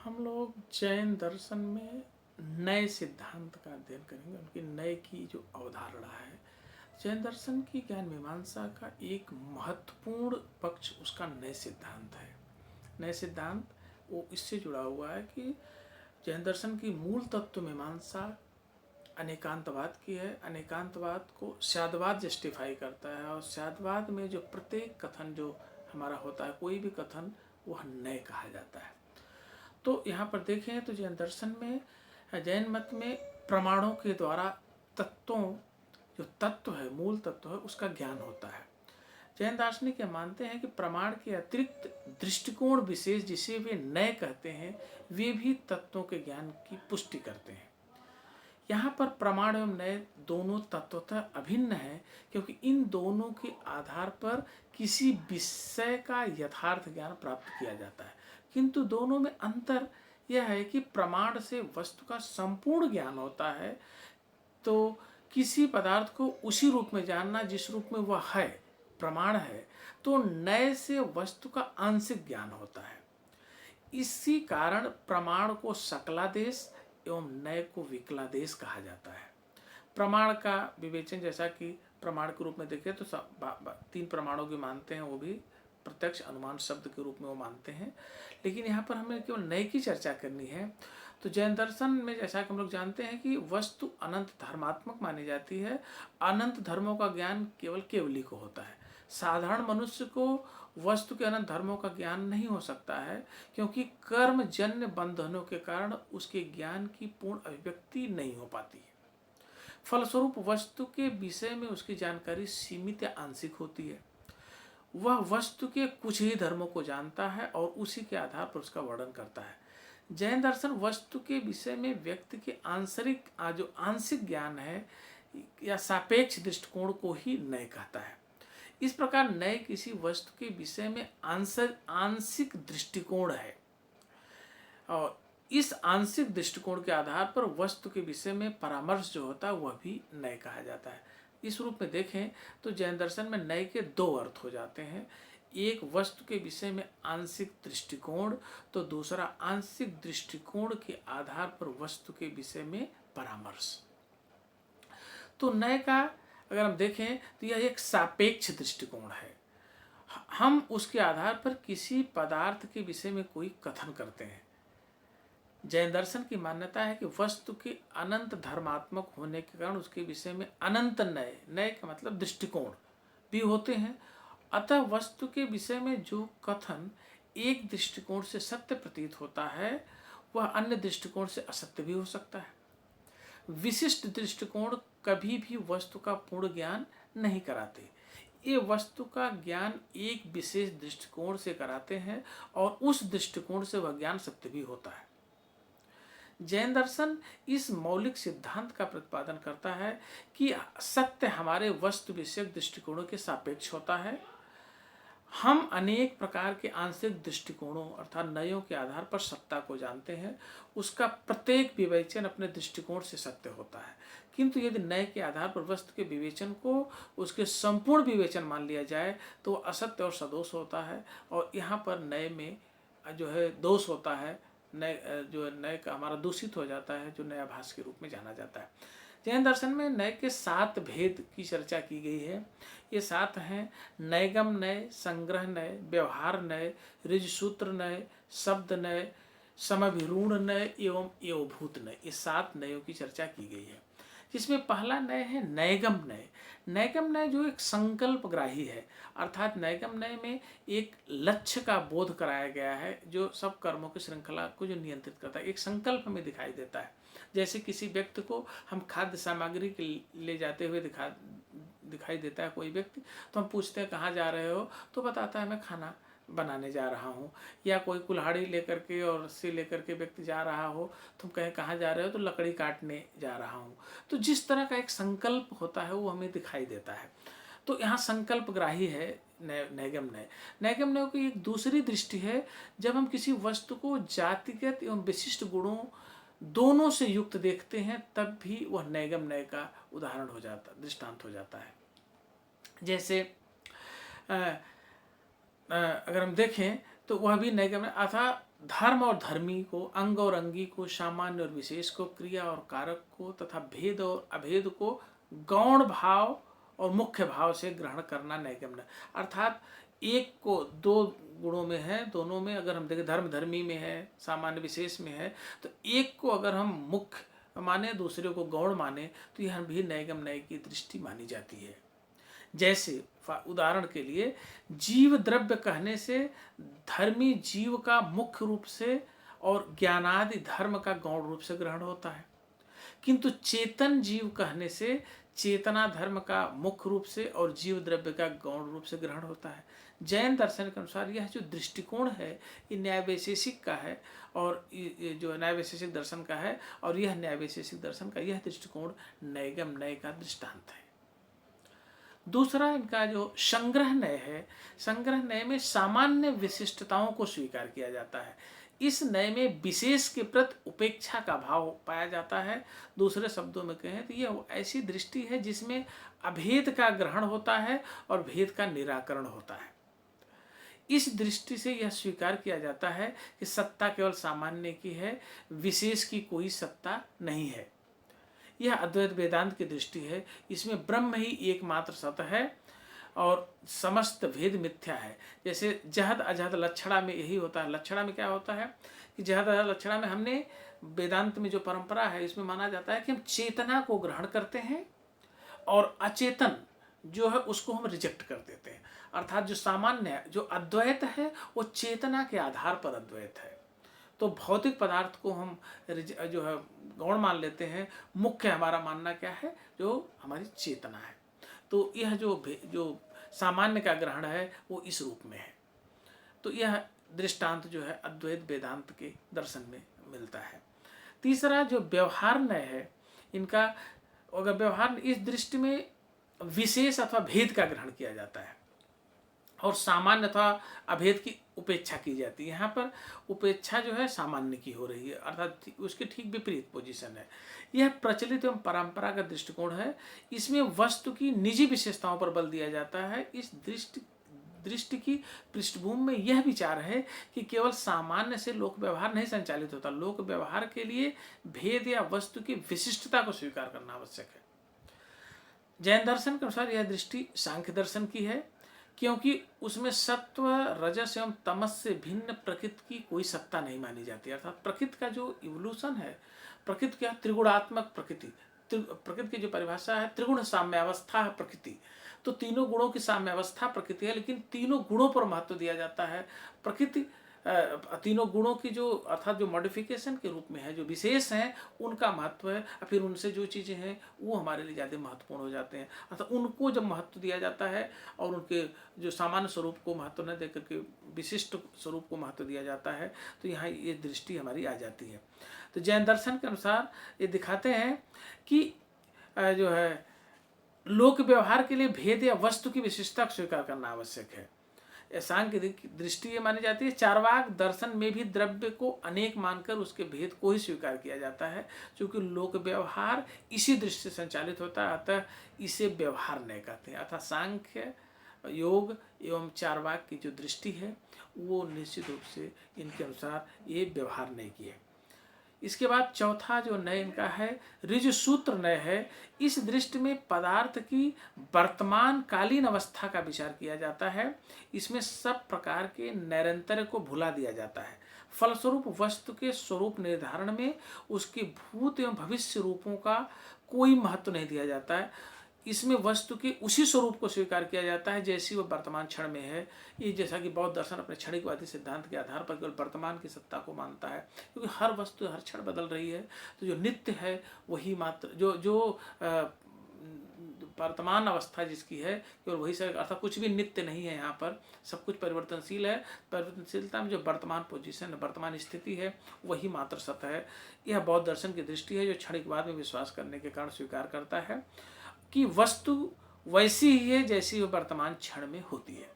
हम लोग जैन दर्शन में नए सिद्धांत का अध्ययन करेंगे। उनकी नए की जो अवधारणा है, जैन दर्शन की ज्ञान मीमांसा का एक महत्वपूर्ण पक्ष उसका नए सिद्धांत है। नए सिद्धांत वो इससे जुड़ा हुआ है कि जैन दर्शन की मूल तत्व मीमांसा अनेकांतवाद की है। अनेकांतवाद को स्यादवाद जस्टिफाई करता है और स्यादवाद में जो प्रत्येक कथन जो हमारा होता है, कोई भी कथन, वह नए कहा जाता है। तो यहाँ पर देखें तो जैन दर्शन में, जैन मत में प्रमाणों के द्वारा तत्वों, जो तत्व है, मूल तत्व है, उसका ज्ञान होता है। जैन दार्शनिक यह मानते हैं कि प्रमाण के अतिरिक्त दृष्टिकोण विशेष, जिसे वे नए कहते हैं, वे भी तत्वों के ज्ञान की पुष्टि करते हैं। यहाँ पर प्रमाण एवं नए दोनों तत्वतः अभिन्न हैं, क्योंकि इन दोनों के आधार पर किसी विषय का यथार्थ ज्ञान प्राप्त किया जाता है। किंतु दोनों में अंतर यह है कि प्रमाण से वस्तु का संपूर्ण ज्ञान होता है, तो किसी पदार्थ को उसी रूप में जानना जिस रूप में वह है, प्रमाण है। तो नए से वस्तु का आंशिक ज्ञान होता है। इसी कारण प्रमाण को सकलादेश एवं नए को विकलादेश कहा जाता है। प्रमाण का विवेचन, जैसा कि प्रमाण के रूप में देखें तो तीन प्रमाणों की मानते हैं, वो भी प्रत्यक्ष अनुमान शब्द के रूप में वो मानते हैं। लेकिन यहाँ पर हमें केवल नए की चर्चा करनी है। तो जैन दर्शन में जैसा कि हम लोग जानते हैं कि वस्तु अनंत धर्मात्मक मानी जाती है। अनंत धर्मों का ज्ञान केवल केवली को होता है। साधारण मनुष्य को वस्तु के अनंत धर्मों का ज्ञान नहीं हो सकता है, क्योंकि कर्मजन्य बंधनों के कारण उसके ज्ञान की पूर्ण अभिव्यक्ति नहीं हो पाती है। फलस्वरूप वस्तु के विषय में उसकी जानकारी सीमित या आंशिक होती है। वह वस्तु के कुछ ही धर्मों को जानता है और उसी के आधार पर उसका वर्णन करता है। जैन दर्शन वस्तु के विषय में व्यक्ति के आंशिक ज्ञान है या सापेक्ष दृष्टिकोण को ही नए कहता है। इस प्रकार नए किसी वस्तु के विषय में आंशिक दृष्टिकोण है और इस आंशिक दृष्टिकोण के आधार पर वस्तु के विषय में परामर्श जो होता है वह भी नए कहा जाता है। इस रूप में देखें तो जैन दर्शन में नए के दो अर्थ हो जाते हैं। एक वस्तु के विषय में आंशिक दृष्टिकोण, तो दूसरा आंशिक दृष्टिकोण के आधार पर वस्तु के विषय में परामर्श। तो नए का अगर हम देखें तो यह एक सापेक्ष दृष्टिकोण है। हम उसके आधार पर किसी पदार्थ के विषय में कोई कथन करते हैं। जैन दर्शन की मान्यता है कि वस्तु के अनंत धर्मात्मक होने के कारण उसके विषय में अनंत नए, नए का मतलब दृष्टिकोण, भी होते हैं। अतः वस्तु के विषय में जो कथन एक दृष्टिकोण से सत्य प्रतीत होता है, वह अन्य दृष्टिकोण से असत्य भी हो सकता है। विशिष्ट दृष्टिकोण कभी भी वस्तु का पूर्ण ज्ञान नहीं कराते। ये वस्तु का ज्ञान एक विशेष दृष्टिकोण से कराते हैं और उस दृष्टिकोण से वह ज्ञान सत्य भी होता है। जैन दर्शन इस मौलिक सिद्धांत का प्रतिपादन करता है कि सत्य हमारे वस्तु विषयक दृष्टिकोणों के सापेक्ष होता है। हम अनेक प्रकार के आंशिक दृष्टिकोणों अर्थात नयों के आधार पर सत्ता को जानते हैं। उसका प्रत्येक विवेचन अपने दृष्टिकोण से सत्य होता है। किंतु यदि नए के आधार पर वस्तु के विवेचन को उसके संपूर्ण विवेचन मान लिया जाए तो असत्य और सदोष होता है। और यहाँ पर नए में जो है दोष होता है, नए जो नए का हमारा दूषित हो जाता है, जो नया भास के रूप में जाना जाता है। जैन दर्शन में नए के 7 भेद की चर्चा की गई है। ये 7 हैं: नैगम नए, संग्रह नए, व्यवहार नए, ऋजसूत्र नए, शब्द नए, समभिरूढ़ नए एवं एवभूत नए। ये 7 नयों की चर्चा की गई है, जिसमें पहला नय है नैगम नय। नैगम नय जो एक संकल्पग्राही है, अर्थात नैगम नय में एक लक्ष्य का बोध कराया गया है, जो सब कर्मों की श्रृंखला को जो नियंत्रित करता है, एक संकल्प में दिखाई देता है। जैसे किसी व्यक्ति को हम खाद्य सामग्री के ले जाते हुए दिखाई देता है कोई व्यक्ति, तो हम पूछते हैं कहाँ जा रहे हो, तो बताता है मैं खाना बनाने जा रहा हूँ। या कोई कुल्हाड़ी लेकर के और रस्सी लेकर के व्यक्ति जा रहा हो, तुम कहें कहाँ जा रहे हो, तो लकड़ी काटने जा रहा हूँ। तो जिस तरह का एक संकल्प होता है वो हमें दिखाई देता है। तो यहाँ संकल्पग्राही है नैगम नय। नैगम नय की एक दूसरी दृष्टि है, जब हम किसी वस्तु को जातिगत एवं विशिष्ट गुणों दोनों से युक्त देखते हैं, तब भी वह नैगम नय का उदाहरण हो जाता, दृष्टांत हो जाता है। जैसे अगर हम देखें तो वह भी नैगम नय, अर्थात धर्म और धर्मी को, अंग और अंगी को, सामान्य और विशेष को, क्रिया और कारक को तथा भेद और अभेद को गौण भाव और मुख्य भाव से ग्रहण करना नैगम है। अर्थात एक को दो गुणों में है, दोनों में अगर हम देखें, धर्म धर्मी में है, सामान्य विशेष में है, तो एक को अगर हम मुख्य माने, दूसरे को गौण माने, तो यह भी नैगम नय की दृष्टि मानी जाती है। जैसे उदाहरण के लिए, जीव द्रव्य कहने से धर्मी जीव का मुख्य रूप से और ज्ञानादि धर्म का गौण रूप से ग्रहण होता है, किंतु चेतन जीव कहने से चेतना धर्म का मुख्य रूप से और जीव द्रव्य का गौण रूप से ग्रहण होता है। जैन दर्शन के अनुसार यह जो दृष्टिकोण है ये न्याय वैशेषिक का है, और ये जो न्याय वैशेषिक दर्शन का है, और यह न्याय वैशेषिक दर्शन का यह दृष्टिकोण नैगम नय का दृष्टांत है। दूसरा इनका जो संग्रह नय है, संग्रह नय में सामान्य विशिष्टताओं को स्वीकार किया जाता है। इस नय में विशेष के प्रति उपेक्षा का भाव पाया जाता है। दूसरे शब्दों में कहें तो यह ऐसी दृष्टि है जिसमें अभेद का ग्रहण होता है और भेद का निराकरण होता है। इस दृष्टि से यह स्वीकार किया जाता है कि सत्ता केवल सामान्य की है, विशेष की कोई सत्ता नहीं है। यह अद्वैत वेदांत की दृष्टि है। इसमें ब्रह्म ही एकमात्र सत्य है और समस्त भेद मिथ्या है। जैसे जहद अजहद लक्षणा में यही होता है। लक्षणा में क्या होता है कि जहद अजहद लक्षणा में हमने वेदांत में जो परंपरा है इसमें माना जाता है कि हम चेतना को ग्रहण करते हैं और अचेतन जो है उसको हम रिजेक्ट कर देते हैं। अर्थात जो सामान्य है, जो अद्वैत है, वो चेतना के आधार पर अद्वैत है। तो भौतिक पदार्थ को हम जो है गौण मान लेते हैं। मुख्य हमारा मानना क्या है, जो हमारी चेतना है। तो यह जो सामान्य का ग्रहण है वो इस रूप में है। तो यह दृष्टांत जो है अद्वैत वेदांत के दर्शन में मिलता है। तीसरा जो व्यवहार नय है, इनका अगर व्यवहार इस दृष्टि में विशेष अथवा भेद का ग्रहण किया जाता है और सामान्य अथवा अभेद की उपेक्षा की जाती है। यहाँ पर उपेक्षा जो है सामान्य की हो रही है, अर्थात उसके ठीक विपरीत पोजीशन है। यह प्रचलित एवं परंपरागत दृष्टिकोण है। इसमें वस्तु की निजी विशेषताओं पर बल दिया जाता है। इस दृष्टि की पृष्ठभूमि में यह विचार है कि केवल सामान्य से लोक व्यवहार नहीं संचालित होता। लोक व्यवहार के लिए भेद या वस्तु की विशिष्टता को स्वीकार करना आवश्यक है। जैन दर्शन के अनुसार यह दृष्टि सांख्य दर्शन की है, क्योंकि उसमें सत्व रजस एवं तमस से भिन्न प्रकृति की कोई सत्ता नहीं मानी जाती। अर्थात प्रकृति का जो इवोल्यूशन है, प्रकृति क्या त्रिगुणात्मक प्रकृति, प्रकृति की जो परिभाषा है त्रिगुण साम्यावस्था है प्रकृति। तो तीनों गुणों की साम्यावस्था प्रकृति है, लेकिन तीनों गुणों पर महत्व दिया जाता है। प्रकृति तीनों गुणों की जो अर्थात जो मॉडिफिकेशन के रूप में है, जो विशेष हैं उनका महत्व है, फिर उनसे जो चीज़ें हैं वो हमारे लिए ज़्यादा महत्वपूर्ण हो जाते हैं। अर्थात उनको जब महत्व दिया जाता है और उनके जो सामान्य स्वरूप को महत्व न देकर के विशिष्ट स्वरूप को महत्व दिया जाता है, तो यहाँ ये दृष्टि हमारी आ जाती है। तो जैन दर्शन के अनुसार ये दिखाते हैं कि जो है लोक व्यवहार के लिए भेद या वस्तु की विशिष्टता को स्वीकार करना आवश्यक है। सांख्य की दृष्टि ये मानी जाती है। चार्वाक दर्शन में भी द्रव्य को अनेक मानकर उसके भेद को ही स्वीकार किया जाता है, क्योंकि लोक व्यवहार इसी दृष्टि से संचालित होता है, अतः इसे व्यवहार नहीं कहते हैं। अर्थात सांख्य योग एवं चार्वाक की जो दृष्टि है वो निश्चित रूप से इनके अनुसार ये व्यवहार नहीं किए। इसके बाद चौथा जो नय इनका है ऋज सूत्र नय है। इस दृष्टि में पदार्थ की वर्तमान कालीन अवस्था का विचार किया जाता है। इसमें सब प्रकार के नैरंतर्य को भुला दिया जाता है। फलस्वरूप वस्तु के स्वरूप निर्धारण में उसके भूत एवं भविष्य रूपों का कोई महत्व नहीं दिया जाता है। इसमें वस्तु के उसी स्वरूप को स्वीकार किया जाता है जैसी वह वर्तमान क्षण में है। ये जैसा कि बौद्ध दर्शन अपने क्षणिकवादी सिद्धांत के आधार पर केवल वर्तमान की सत्ता को मानता है, क्योंकि हर वस्तु हर क्षण बदल रही है। तो जो नित्य है वही मात्र जो वर्तमान अवस्था जिसकी है केवल वही से, अर्थात कुछ भी नित्य नहीं है। यहाँ पर सब कुछ परिवर्तनशील है। परिवर्तनशीलता में जो वर्तमान पोजीशन वर्तमान स्थिति है वही मात्र सत्य है। यह बौद्ध दर्शन की दृष्टि है, जो क्षणिकवाद में विश्वास करने के कारण स्वीकार करता है कि वस्तु वैसी ही है जैसी वो वर्तमान क्षण में होती है।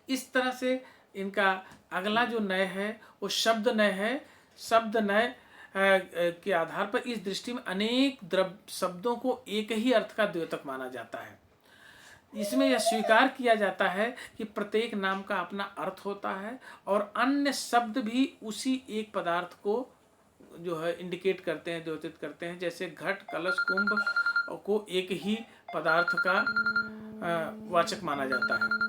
इस तरह से इनका अगला जो नय है वो शब्द नय है। शब्द नय के आधार पर इस दृष्टि में अनेक शब्दों को एक ही अर्थ का द्योतक माना जाता है। इसमें यह स्वीकार किया जाता है कि प्रत्येक नाम का अपना अर्थ होता है और अन्य शब्द भी उसी एक पदार्थ को जो है इंडिकेट करते हैं, द्योतित करते हैं। जैसे घट, कलश, कुंभ को एक ही पदार्थ का वाचक माना जाता है।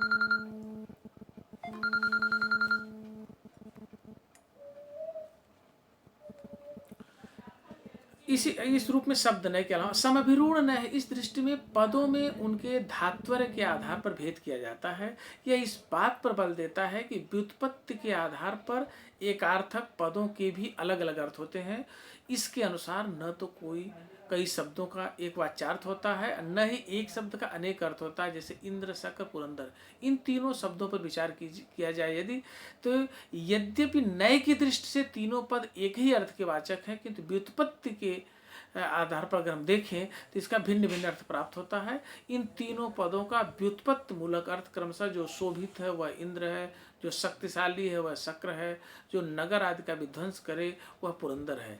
इस रूप में शब्द नय के अलावा समभिरूढ़ नय, इस दृष्टि में पदों में उनके धात्वर्य के आधार पर भेद किया जाता है। यह इस बात पर बल देता है कि व्युत्पत्ति के आधार पर एकार्थक पदों के भी अलग अलग अर्थ होते हैं। इसके अनुसार न तो कोई कई शब्दों का एक वाच्यार्थ होता है, न ही एक शब्द का अनेक अर्थ होता है। जैसे इंद्र, शक्र, पुरंदर, इन तीनों शब्दों पर विचार किया जाए यदि, तो यद्यपि नय की दृष्टि से तीनों पद एक ही अर्थ के वाचक हैं, किंतु व्युत्पत्ति के आधार पर अगर हम देखें तो इसका भिन्न भिन्न अर्थ प्राप्त होता है। इन तीनों पदों का व्युत्पत्ति मूलक अर्थ क्रमशः जो शोभित है वह इंद्र है, जो शक्तिशाली है वह शक्र है, जो नगर आदि का विध्वंस करे वह पुरंदर है।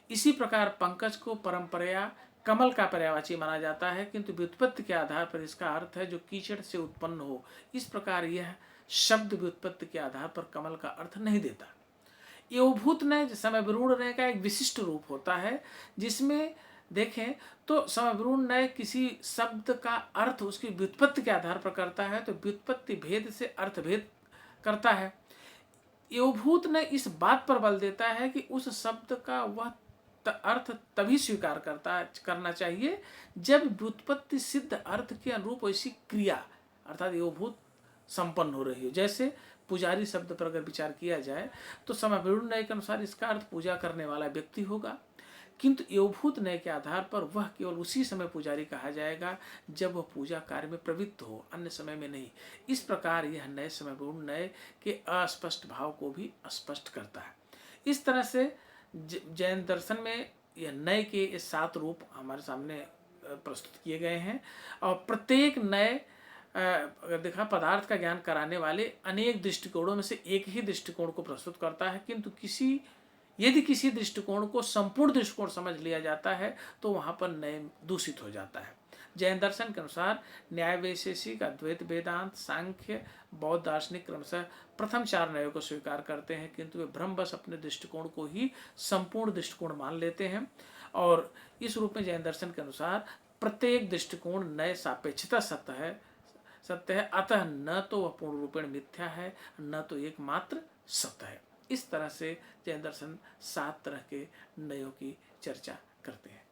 इसी प्रकार पंकज को परंपराया कमल का पर्यायवाची माना जाता है, किंतु व्युत्पत्ति के आधार पर इसका अर्थ है जो कीचड़ से उत्पन्न हो। इस प्रकार यह शब्द व्युत्पत्ति के आधार पर कमल का अर्थ नहीं देता। एवभूत नय समभिरूढ़ नय का एक विशिष्ट रूप होता है, जिसमें देखें तो समभिरूढ़ नय किसी शब्द का अर्थ उसकी व्युत्पत्ति के आधार पर करता है, तो व्युत्पत्ति भेद से अर्थ भेद करता है। एवभूत नय इस बात पर बल देता है कि उस शब्द का वह अर्थ तभी स्वीकार करना चाहिए जब व्युत्पत्ति सिद्ध अर्थ के अनुरूप ऐसी क्रिया अर्थात एवभूत संपन्न हो रही हो। जैसे पुजारी शब्द पर अगर विचार किया जाए तो समभिरूढ़ नय के अनुसार इसका अर्थ पूजा करने वाला व्यक्ति होगा, किंतु एवभूत नय के आधार पर वह केवल उसी समय पुजारी कहा जाएगा जब वह पूजा कार्य में प्रवृत्त हो, अन्य समय में नहीं। इस प्रकार यह नय समभिरूढ़ नय के अस्पष्ट भाव को भी स्पष्ट करता है। इस तरह से जैन दर्शन में यह नय के ये 7 रूप हमारे सामने प्रस्तुत किए गए हैं और प्रत्येक नय अगर देखा पदार्थ का ज्ञान कराने वाले अनेक दृष्टिकोणों में से एक ही दृष्टिकोण को प्रस्तुत करता है, किंतु यदि किसी दृष्टिकोण को संपूर्ण दृष्टिकोण समझ लिया जाता है तो वहाँ पर नय दूषित हो जाता है। जैन दर्शन के अनुसार न्याय वैशेषिक, अद्वैत, वेदांत, सांख्य, बौद्ध दार्शनिक क्रमशः प्रथम 4 नयों को स्वीकार करते हैं, किंतु वे भ्रमवश अपने दृष्टिकोण को ही संपूर्ण दृष्टिकोण मान लेते हैं। और इस रूप में जैन दर्शन के अनुसार प्रत्येक दृष्टिकोण नय सापेक्षता सत्य है, अतः न तो वह पूर्ण रूपेण मिथ्या है, न तो एकमात्र सत्य है। इस तरह से जैन दर्शन 7 तरह के नयों की चर्चा करते हैं।